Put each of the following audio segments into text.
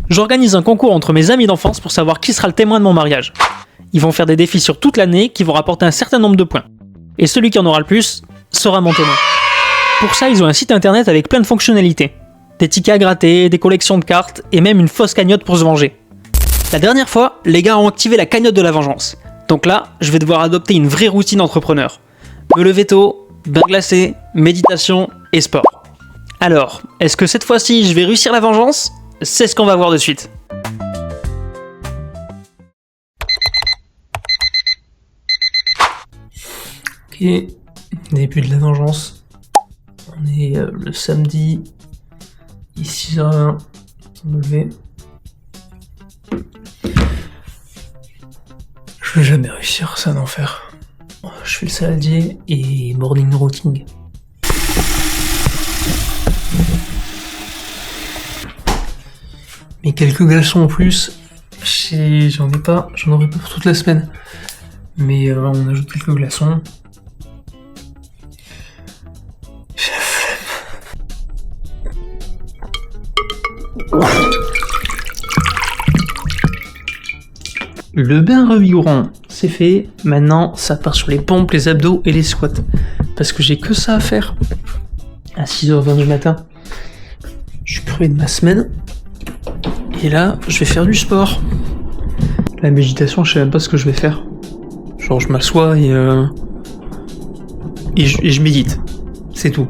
J'organise un concours entre mes amis d'enfance pour savoir qui sera le témoin de mon mariage. Ils vont faire des défis sur toute l'année qui vont rapporter un certain nombre de points. Et celui qui en aura le plus sera mon témoin. Pour ça, ils ont un site internet avec plein de fonctionnalités. Des tickets à gratter, des collections de cartes et même une fausse cagnotte pour se venger. La dernière fois, les gars ont activé la cagnotte de la vengeance. Donc là, je vais devoir adopter une vraie routine entrepreneur. Me lever tôt, bain glacé, méditation et sport. Alors, est-ce que cette fois-ci, je vais réussir la vengeance ? C'est ce qu'on va voir de suite. Ok, début de la vengeance. On est le samedi, il est 6h20, on me lever. Je vais jamais réussir, c'est un enfer. Je fais le saladier et morning routine. Mais quelques glaçons en plus, j'en aurai pas pour toute la semaine. Mais on ajoute quelques glaçons. J'ai la flemme. Le bain revigorant, c'est fait. Maintenant, ça part sur les pompes, les abdos et les squats. Parce que j'ai que ça à faire. À 6h20 du matin. Je suis crevé de ma semaine. Et là, je vais faire du sport. La méditation, je sais même pas ce que je vais faire. Genre, je m'assois et je médite. C'est tout.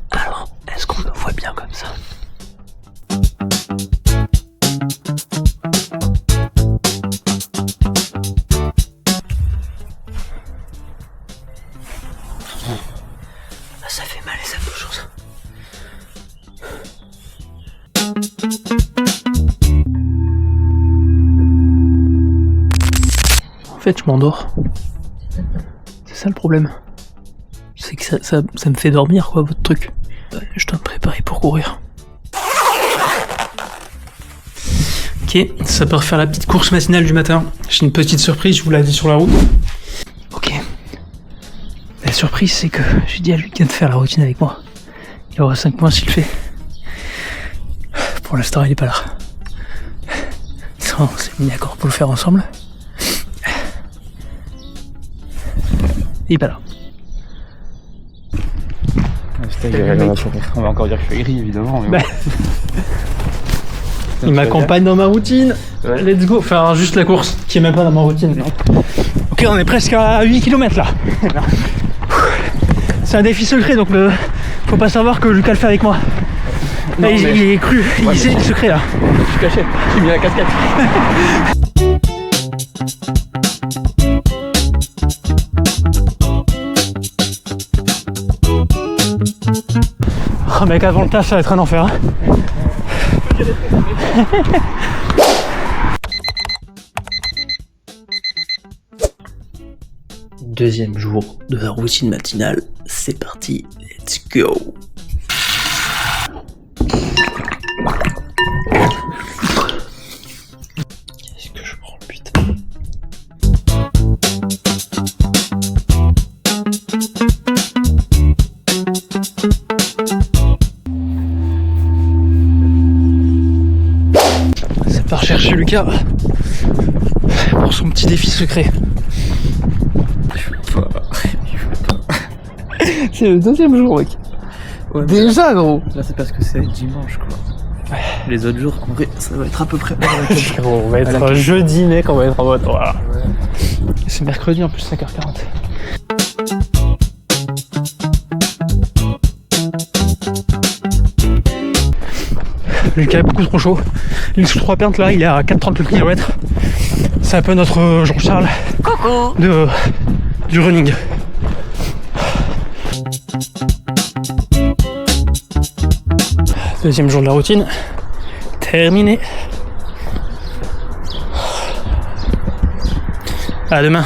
Alors, est-ce qu'on me voit bien comme ça ? Ça fait mal et ça fait chose. En fait, je m'endors. C'est ça le problème. C'est que ça me fait dormir, quoi, votre truc. Je dois me préparer pour courir. Ok, ça peut refaire la petite course matinale du matin. J'ai une petite surprise, je vous l'ai dit sur la route. Ok. La surprise, c'est que j'ai dit à Lucas de faire la routine avec moi. Il aura 5 points s'il le fait. Pour l'instant, il est pas là. On s'est mis d'accord pour le faire ensemble. Il est pas là. On va encore dire que je suis aigri, évidemment. Mais bon. Il m'accompagne dans ma routine. Ouais. Let's go. Faire juste la course, qui est même pas dans ma routine. Non. Ok, on est presque à 8 km là. C'est un défi secret, donc faut pas savoir que Lucas le fait avec moi. Non, il est cru, ouais, il sait le secret là. Je suis caché, j'ai mis la casquette. Oh mec, avant le taf, ça va être un enfer. Hein. Deuxième jour de la routine matinale, c'est parti, let's go. Qu'est-ce que je prends, putain. C'est par chercher Lucas pour son petit défi secret. C'est le deuxième jour, mec. Ouais, déjà, gros. Là, c'est parce que c'est dimanche, quoi. Ouais. Les autres jours, en vrai, ça va être à peu près. On va être jeudi, mec, on va être en mode. Voilà. Ouais. C'est mercredi en plus, 5h40. Lucas est beaucoup trop chaud. Il est sous 3 pintes là, il est à 4,30 le km. C'est un peu notre Jean-Charles du running. Deuxième jour de la routine. Terminé. À demain.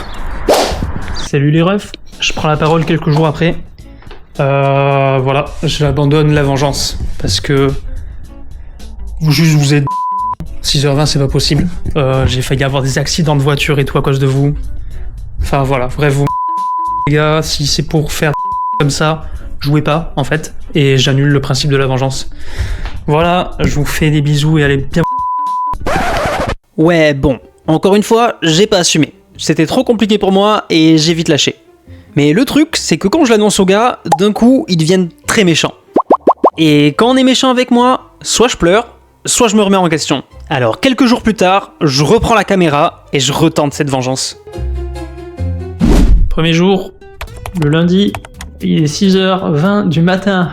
Salut les refs. Je prends la parole quelques jours après. Voilà, j'abandonne la vengeance. Parce que vous êtes 6h20, c'est pas possible. J'ai failli avoir des accidents de voiture et tout à cause de vous. Enfin voilà, bref, vous les gars, si c'est pour faire comme ça, jouez pas en fait, et j'annule le principe de la vengeance. Voilà, je vous fais des bisous et allez bien. Ouais, bon, encore une fois, j'ai pas assumé. C'était trop compliqué pour moi et j'ai vite lâché. Mais le truc, c'est que quand je l'annonce aux gars, d'un coup, ils deviennent très méchants. Et quand on est méchant avec moi, soit je pleure, soit je me remets en question. Alors, quelques jours plus tard, je reprends la caméra et je retente cette vengeance. Premier jour, le lundi, il est 6h20 du matin.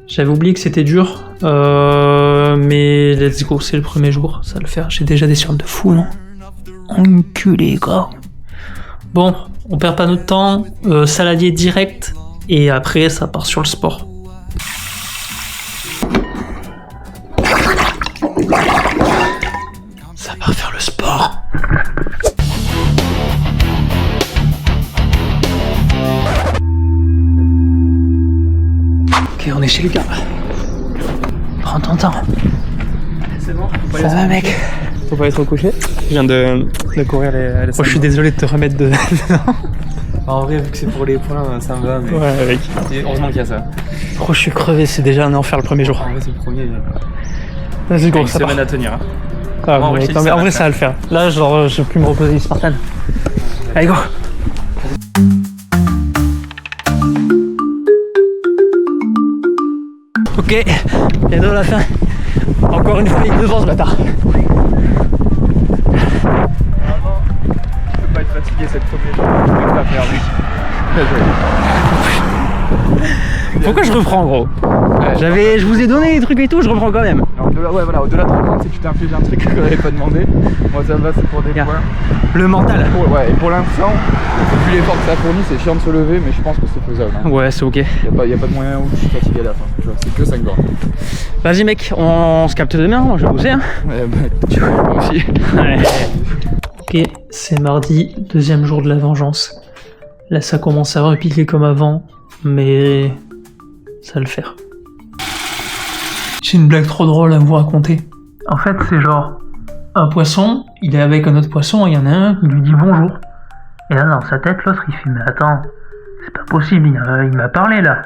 J'avais oublié que c'était dur, mais let's go, c'est le premier jour, ça va le faire. J'ai déjà des cernes de fou, non? Enculé, gars. Bon, on perd pas notre temps, saladier direct, et après ça part sur le sport. Ça part faire le sport. Ok, on est chez Lucas. Prends ton temps. C'est bon? Ça va, mec? Faut pas être couché. Je viens de courir les Moi, je suis désolé de te remettre de... En vrai, vu que c'est pour les points, ça me va. Mais... Ouais, mec. Et heureusement qu'il y a ça. Oh, je suis crevé, c'est déjà un enfer le premier jour. En vrai, c'est le premier. Vas-y, gros, Une ça semaine part. à tenir. Hein. Ah, bon, mec, mais en vrai, ça va le faire. Là, genre, je vais plus me reposer Spartan. Allez, go! Ok, bientôt la fin. Encore une fois, il est devant ce bâtard. Je peux pas être fatigué cette première journée. Je peux pas perdre. Pourquoi je reprends, gros? Je vous ai donné des trucs et tout, je reprends quand même. Au-delà, ouais, voilà, au-delà de reprendre, c'est que tu t'es infligé un truc que je n'avais pas demandé. Moi, ça me va, c'est pour des points. Le mental. Ouais, et pour l'instant, vu l'effort que ça fournit, c'est chiant de se lever, mais je pense que c'est faisable. Hein. Ouais, c'est ok. Y a pas de moyen où je suis fatigué à la fin. Tu vois, c'est que 5 bornes. Vas-y, mec, on se capte demain, moi je vais bosser. Hein. Ouais, tu vois, moi aussi. Ouais. Ok, c'est mardi, deuxième jour de la vengeance. Là, ça commence à repiquer comme avant, mais ça va le faire. J'ai une blague trop drôle à vous raconter. En fait, c'est genre, un poisson, il est avec un autre poisson, et il y en a un qui lui dit bonjour. Et là, dans sa tête, l'autre, il fait, mais attends, c'est pas possible, il m'a parlé là.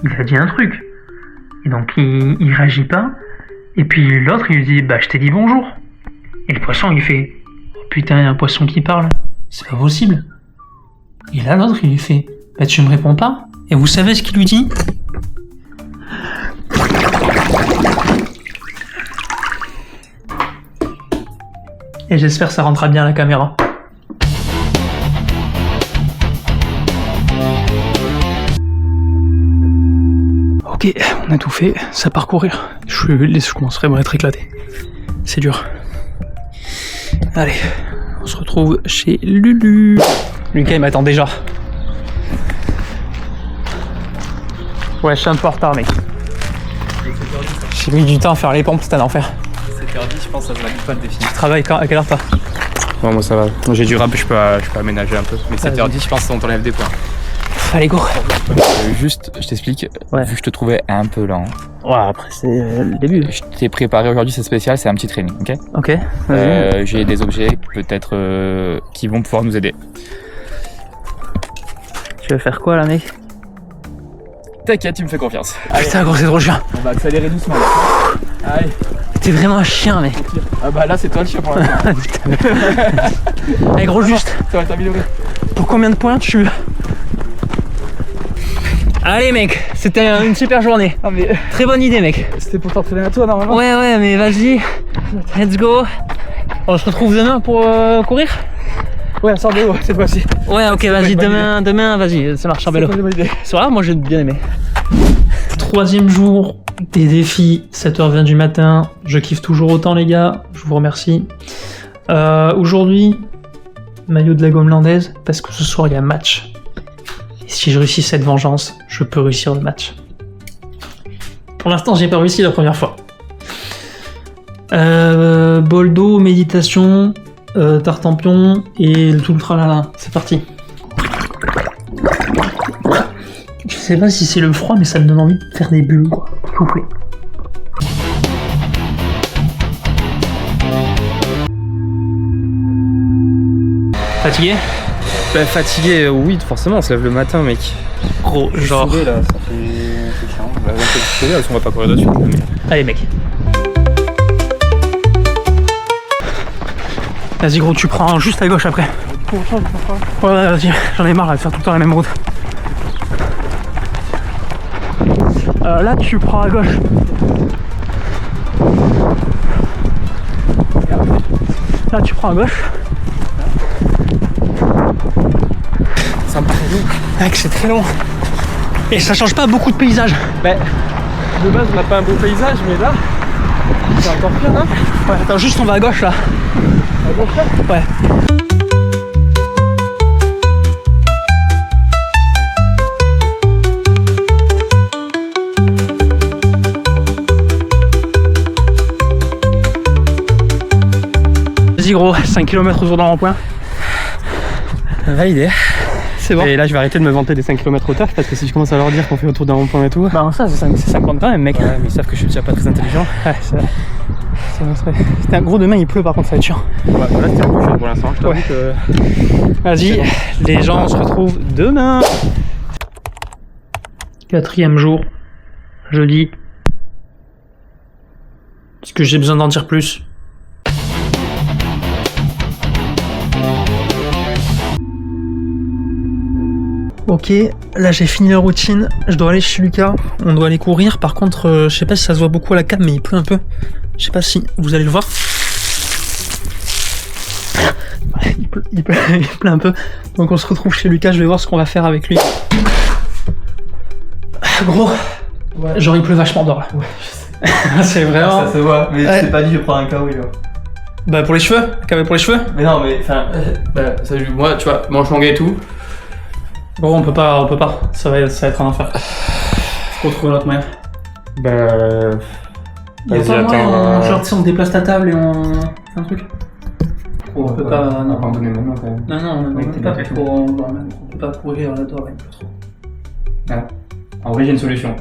Il a dit un truc. Et donc, il réagit pas. Et puis l'autre, il lui dit, bah, je t'ai dit bonjour. Et le poisson, il fait, oh, putain, il y a un poisson qui parle. C'est pas possible. Et là, l'autre, il lui fait, bah, tu me réponds pas? Et vous savez ce qu'il lui dit? Et j'espère que ça rentrera bien à la caméra. Ok, on a tout fait, ça part courir. Je commencerai à être éclaté. C'est dur. Allez, on se retrouve chez Lulu. Lucas, il m'attend déjà. Ouais, je suis un peu en retard, mec. J'ai mis du temps à faire les pompes, c'était un enfer. 7h10, je pense que ça valide pas le défi. Tu travailles à quelle heure toi? Ouais, moi ça va. J'ai du rap, je peux aménager un peu. Mais 7h10, je pense qu'on t'enlève des points. Allez, go. Juste, je t'explique, Ouais. vu que je te trouvais un peu lent, Ouais, après c'est le début. je t'ai préparé aujourd'hui, c'est spécial, c'est un petit training, ok? Ok, vas-y. J'ai des objets peut-être qui vont pouvoir nous aider. Tu veux faire quoi là, mec? T'inquiète, tu me fais confiance. Putain, gros, c'est trop chiant. On va accélérer doucement. Allez. T'es vraiment un chien, mec. Ah bah là, c'est toi le chien pour l'instant. Allez, gros, juste. Ça va t'améliorer. Pour combien de points tu... Allez, mec, c'était une super journée. Ah, mais Très bonne idée, mec. c'était pour t'entraîner à toi normalement. Ouais, mais vas-y. Let's go. On se retrouve demain pour courir? Ouais, sors de l'eau cette fois-ci. Ouais, ok, vas-y, demain, vas-y, ça marche en vélo. C'est une bonne idée. C'est vrai, moi j'ai bien aimé. Troisième jour des défis, 7h20 du matin. Je kiffe toujours autant, les gars. Je vous remercie. Aujourd'hui, maillot de la gomme landaise, parce que ce soir il y a match. Et si je réussis cette vengeance, je peux réussir le match. Pour l'instant, j'ai pas réussi la première fois. Bol d'eau, méditation, tartempion et tout le tralala. C'est parti. Je sais pas si c'est le froid, mais ça me donne envie de faire des bulles, quoi. S'il vous plaît. Fatigué? Bah, fatigué, oui, forcément, on se lève le matin, mec. Gros, genre. Sauvé, là, ça fait... C'est chiant. Bah, on peut se sauver, parce qu'on va pas courir dessus. Mais... Allez, mec. Vas-y, gros, tu prends juste à gauche après. Ouais, vas-y, j'en ai marre là, de faire tout le temps la même route. Là, tu prends à gauche. Là, tu prends à gauche. Ça me paraît long. Mec, c'est très long. Et ça change pas beaucoup de paysage. Bah, de base, on n'a pas un beau paysage, mais là, c'est encore pire, hein. Ouais, attends, juste on va à gauche là. À gauche, là. Ouais. Vas-y gros, 5 km autour d'un rond-point. Validé. C'est bon. Et là, je vais arrêter de me vanter des 5 km au taf parce que si je commence à leur dire qu'on fait autour d'un rond-point et tout. Bah ça, c'est 50 quand même, mec. Ouais, mais ils savent que je suis déjà pas très intelligent. Ouais, c'est vrai. C'était un gros demain, il pleut par contre, ça va être chiant. Ouais, voilà, c'était un peu chiant pour l'instant. Je t'avoue Ouais. que. Vas-y, les gens, on se retrouve demain. 4e jour, jeudi. Est-ce que j'ai besoin d'en dire plus? Ok, là j'ai fini la routine, je dois aller chez Lucas, on doit aller courir, par contre je sais pas si ça se voit beaucoup à la cam mais il pleut un peu, je sais pas si vous allez le voir. Il pleut un peu, donc on se retrouve chez Lucas, je vais voir ce qu'on va faire avec lui. Gros, ouais. Genre il pleut vachement dehors là. Ouais, c'est vraiment... Ça se voit, mais Ouais. je t'ai pas dit je prends un kawaii là. Bah pour les cheveux, cavé pour les cheveux. Mais non, mais enfin, ça, moi, tu vois, manche longue et tout. Gros on peut pas, ça va être un enfer. Faut qu'on trouve l'autre moyen. Bah... Il y a Vas-y, pas moyen, attends, genre si on déplace ta table et on fait un truc. On peut pas, non. On va en donner maintenant quand même. Non, on Oui, peut pas d'accord. trop, on peut pas courir là-dedans avec le trop. Ah. En vrai, j'ai une solution.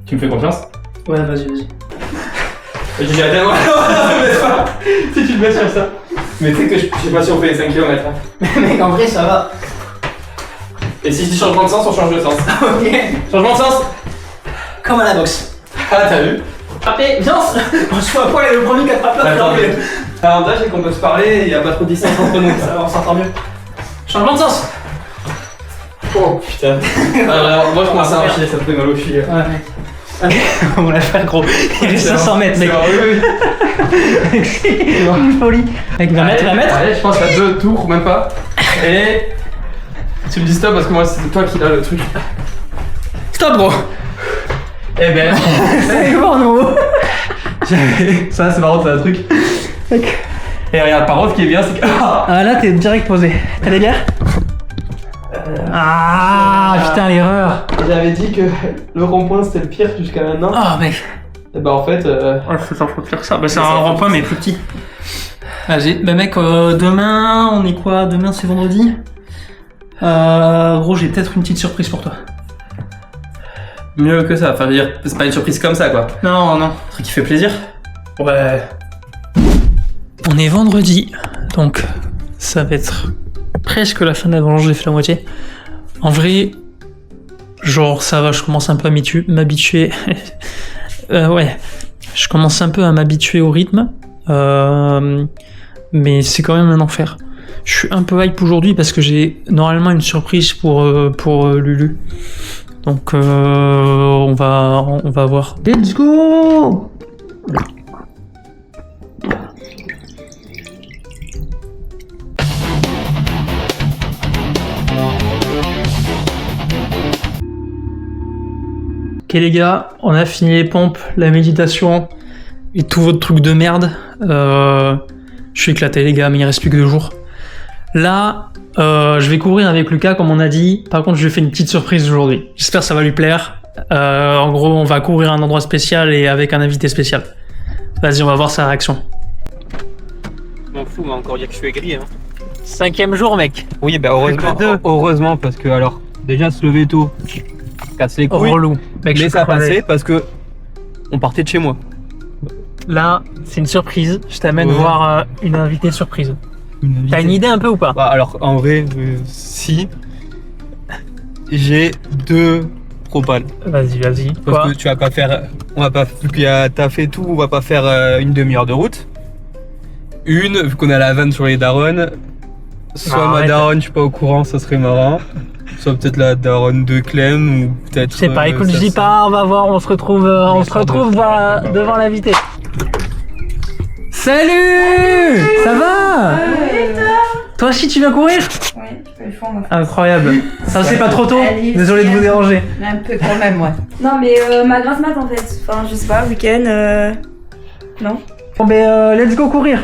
Tu me fais confiance? Ouais, vas-y. Je dis attends, moi, si tu te mets sur ça. Mais tu sais que je sais pas si on fait les 5 km. Mec, en vrai, ça va. Et si je dis changement de sens, on change de sens. Ok. Changement de sens. Comme à la boxe. Ah, t'as vu? Frappez, viens, on se fout à poil et le premier qui attrape l'autre. Attends, mais l'avantage c'est qu'on peut se parler, il y a pas trop de distance entre nous. Ça va, on s'entend mieux. Changement de sens. Oh putain. Alors, moi je commence à enfiler, ça me fait mal au fil. Ouais, mec. On l'a fait gros. Il reste 500 mètres, mec. C'est une folie. Mec, 20 mètres, 20 mètres. Allez, je pense à 2 tours, même pas. Et. Tu me dis stop parce que moi c'est toi qui l'as le truc. Stop, gros. Eh ben. C'est bon, non. Ça c'est marrant, c'est un truc. Et regarde, par contre, ce qui est bien, c'est que. Ah, là, t'es direct posé. T'as des bières? Ah, putain, l'erreur. J'avais dit que le rond-point c'était le pire jusqu'à maintenant. Oh, mec. Et bah en fait, Oh, c'est ça, faut faire ça. Bah, c'est un rond-point, mais plus petit. Vas-y. Bah, mec, demain, on est quoi? Demain, c'est vendredi. Gros, j'ai peut-être une petite surprise pour toi. Mieux que ça, enfin, je veux dire, c'est pas une surprise comme ça quoi. Non, non. Un truc qui fait plaisir. Ouais. On est vendredi, donc ça va être presque la fin de la vengeance, j'ai fait la moitié. En vrai, genre ça va, je commence un peu à m'habituer. Ouais, je commence un peu à m'habituer au rythme, mais c'est quand même un enfer. Je suis un peu hype aujourd'hui parce que j'ai normalement une surprise pour Lulu. Donc on va voir. Let's go! Ok les gars, on a fini les pompes, la méditation et tout votre truc de merde. Je suis éclaté les gars, mais il reste plus que 2 jours. Là, je vais courir avec Lucas comme on a dit. Par contre, je lui ai fait une petite surprise aujourd'hui. J'espère que ça va lui plaire. En gros, on va courir à un endroit spécial et avec un invité spécial. Vas-y, on va voir sa réaction. Je m'en fous, mais encore dire que je suis aigri. Hein. 5e jour, mec. Oui, bah heureusement, parce que alors, déjà se lever tôt, casse les couilles. Relou. Mec, je Mais suis ça crevé. passait parce que on partait de chez moi. Là, c'est une surprise. Je t'amène Ouais. voir une invitée surprise. T'as une idée un peu ou pas? Bah alors en vrai, si. j'ai 2 propales. Vas-y, vas-y. Quoi? Parce que tu vas pas faire. On va pas. Vu que t'as fait tout, on va pas faire une demi-heure de route. Une, vu qu'on a la vanne sur les darons. Soit Non, ma arrête. daronne, je suis pas au courant, ça serait marrant. Soit peut-être la daronne de Clem, ou peut-être. Je sais pas, écoute, je dis pas, on va voir, on se retrouve devant l'invité. Salut! Ça va? Toi aussi tu viens courir? Oui, je peux le fondre. Incroyable. Ça c'est pas trop tôt? Allez, Désolé de vous déranger. Un peu quand même, ouais. Non, mais ma grasse mat en fait. Enfin, je sais pas, week-end. Non. Bon ben let's go courir.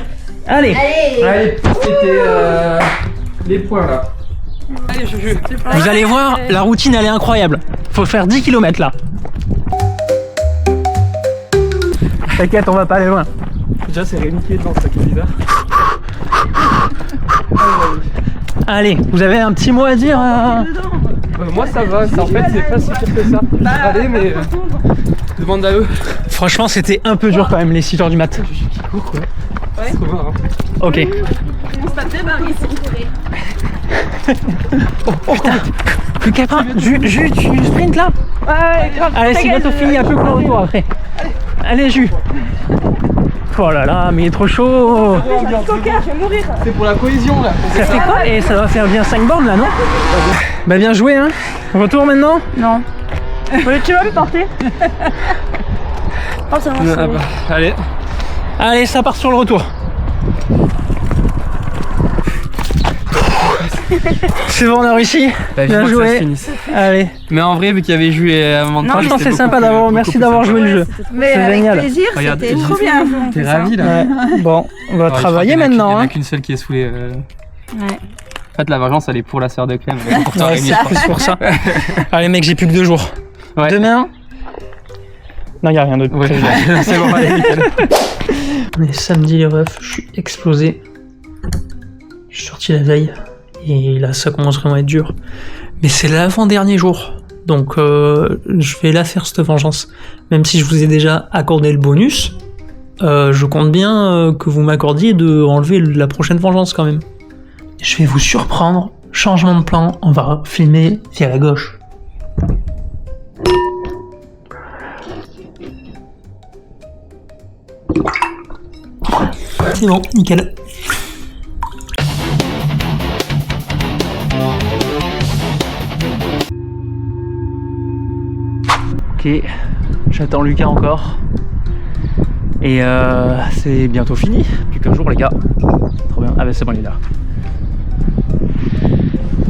Allez. Allez, péter les points là. Allez, Vous allez voir, la routine elle est incroyable. Faut faire 10 km là. T'inquiète, on va pas aller loin. Déjà, c'est Rémi qui est dedans, ça qui est bizarre. Allez, vous avez un petit mot à dire Moi ça va, en fait c'est pas si pire que ça. Allez, mais demande à eux. Franchement, c'était un peu dur quand même les 6h du mat. C'est trop marrant. Ok. Oh putain, plus qu'après, Jus, tu sprints là? Ouais, grave. Allez, c'est bientôt fini, un peu que le retour après. Allez, Jus. Oh là là, mais il est trop chaud. C'est pour la cohésion là. Ça fait quoi? Et ça va faire bien 5 bornes là, non? Bah bien joué, hein. Retour maintenant? Non. Tu vas me porter? Oh, ça va. Allez. Allez, ça part sur le retour. C'est bon, on a réussi. Bien joué. Allez. Mais en vrai, vu qu'il y avait joué à un moment de temps, Franchement, c'était c'est sympa beaucoup d'avoir. plus- Merci beaucoup d'avoir plus joué le jeu. Mais C'est avec génial. plaisir, Regarde, c'était j'ai- trop bien. T'es ravi là? Ouais. Bon, on va Ouais, je crois travailler qu'il y en a maintenant. Il y en Hein. a qu'une seule qui est saoulée. Ouais. En fait, la vengeance, elle est pour la sœur de Clem. elle est pour toi, Ouais, Rémi, c'est je pense. plus pour ça. Allez, mec, j'ai plus que 2 jours. Ouais. Demain. Non, y a rien d'autre. Ouais, c'est bon, allez, nickel. On est samedi les refs, je suis explosé. Je suis sorti la veille et là ça commence vraiment à être dur. Mais c'est l'avant-dernier jour, donc je vais la faire cette vengeance. Même si je vous ai déjà accordé le bonus, je compte bien que vous m'accordiez de enlever la prochaine vengeance quand même. Je vais vous surprendre, changement de plan, on va filmer vers la gauche. C'est bon, nickel. Ok, j'attends Lucas encore. Et c'est bientôt fini. Plus qu'un jour les gars. Trop bien. Ah bah c'est bon il est là.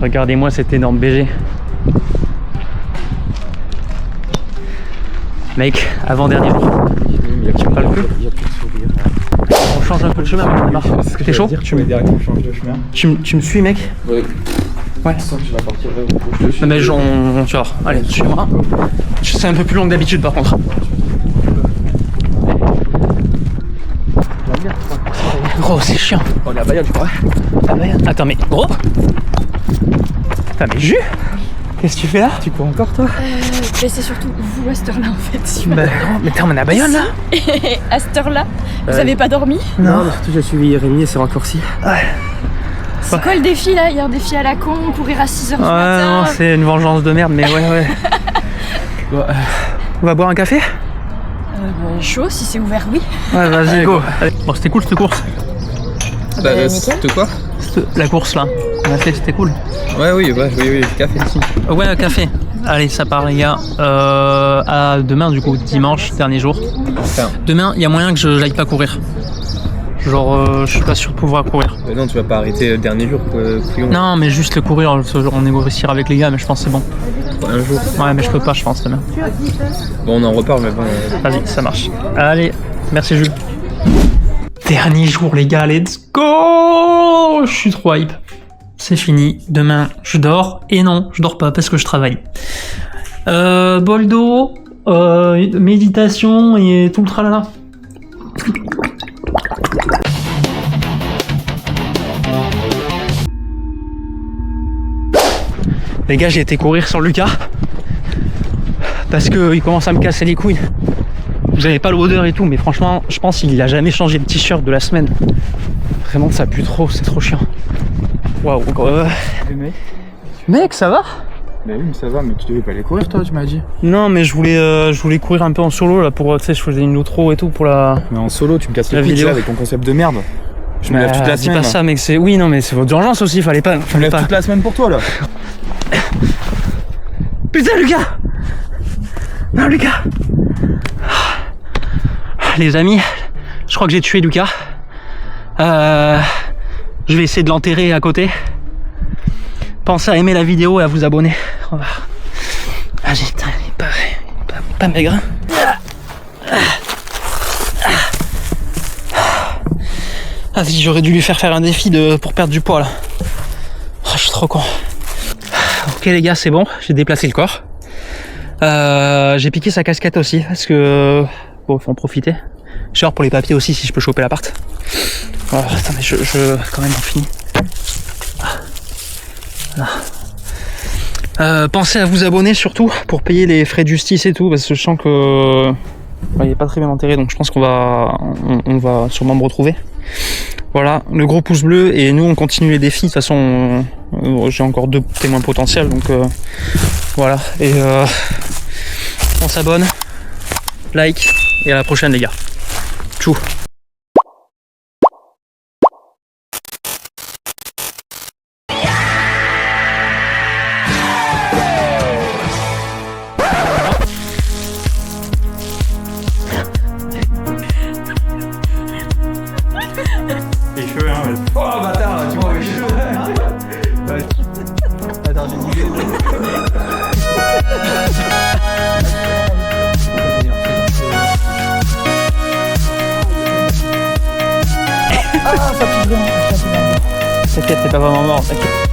Regardez-moi cet énorme BG. Mec, avant-dernier jour. Tu me parles plus? On change un peu de chemin, moi, j'en ai marre. T'es chaud? Tu mets derrière, on change de chemin. Tu me suis, mec? Ouais. Ouais. Je sens que tu vas partir là où je te suis. Non, mais tu vois, allez, suis-moi. C'est un peu plus long que d'habitude par contre. Gros, c'est chiant. Oh, la baïa, tu crois? Ah bah, attends, mais gros. Putain, mais Jus, qu'est-ce que tu fais là? Tu cours encore, toi? Mais c'est surtout vous à cette heure-là en fait. Bah, gros, mais t'es en Bayonne là? Et à cette heure-là, vous avez pas dormi? Non, mais surtout, j'ai suivi Rémi et ses raccourcis. C'est quoi le défi là? Il y a un défi à la con, courir à 6h du Ouais, matin. non, c'est une vengeance de merde, mais ouais. On va boire un café? Chaud, si c'est ouvert, oui. Ouais, vas-y, go. Allez. Bon, c'était cool cette course. Bah, nickel. c'était quoi? La course là, on a fait, c'était cool. Ouais, oui, café ici. Ouais, un café. Allez, ça part les gars. À demain du coup, dimanche, dernier jour. Enfin, Demain, il y a moyen que je j'aille pas courir. Genre, je suis pas sûr de pouvoir courir. non, tu vas pas arrêter le dernier jour, couillon. Non, mais juste le courir, ce jour, on négociera avec les gars, mais je pense que c'est bon. Un jour. Ouais, mais je peux pas, je pense demain. Bon, on en reparle, mais bon. Vas-y, ça marche. Allez, merci Jules. Dernier jour les gars, let's go! Je suis trop hype. C'est fini. Demain, je dors. Et non, je dors pas parce que je travaille. Bol d'eau, méditation et tout le tralala. Les gars, j'ai été courir sur Lucas parce que il commence à me casser les couilles. Vous avez pas l'odeur et tout, mais franchement, je pense qu'il a jamais changé de t-shirt de la semaine. Vraiment, ça pue trop, c'est trop chiant. Waouh. Mec, ça va? Bah oui, mais ça va, mais tu devais pas aller courir, toi, tu m'as dit. Non, mais je voulais courir un peu en solo là pour, tu sais, je faisais une outro et tout pour la. Mais en solo, tu me casses La les couilles vidéo. là, avec ton concept de merde. Je me lève toute la dis semaine. pas ça, mec, c'est. Oui, non, mais c'est votre urgence aussi, fallait pas. Je me Fallait lève pas. toute la semaine pour toi là. Putain, Lucas! Non, Lucas! Les amis, je crois que j'ai tué Lucas. Je vais essayer de l'enterrer à côté. Pensez à aimer la vidéo et à vous abonner. On va. Ah, putain, il est pas maigre. Ah si, j'aurais dû lui faire un défi pour perdre du poids là. Oh, je suis trop con. Ok les gars, c'est bon, j'ai déplacé le corps. J'ai piqué sa casquette aussi parce que bon, faut en profiter. Genre pour les papiers aussi si je peux choper l'appart. Oh, attendez, je quand même en finis. Pensez à vous abonner surtout pour payer les frais de justice et tout parce que je sens que il est pas très bien enterré, donc je pense qu'on va sûrement me retrouver. Voilà, le gros pouce bleu et nous on continue les défis. De toute façon, j'ai encore 2 témoins potentiels, donc voilà. Et on s'abonne, like et à la prochaine les gars. Tchou. Oh bâtard, tu vois mes cheveux. Attends, j'ai dit. T'inquiète, t'es pas vraiment mort, t'inquiète.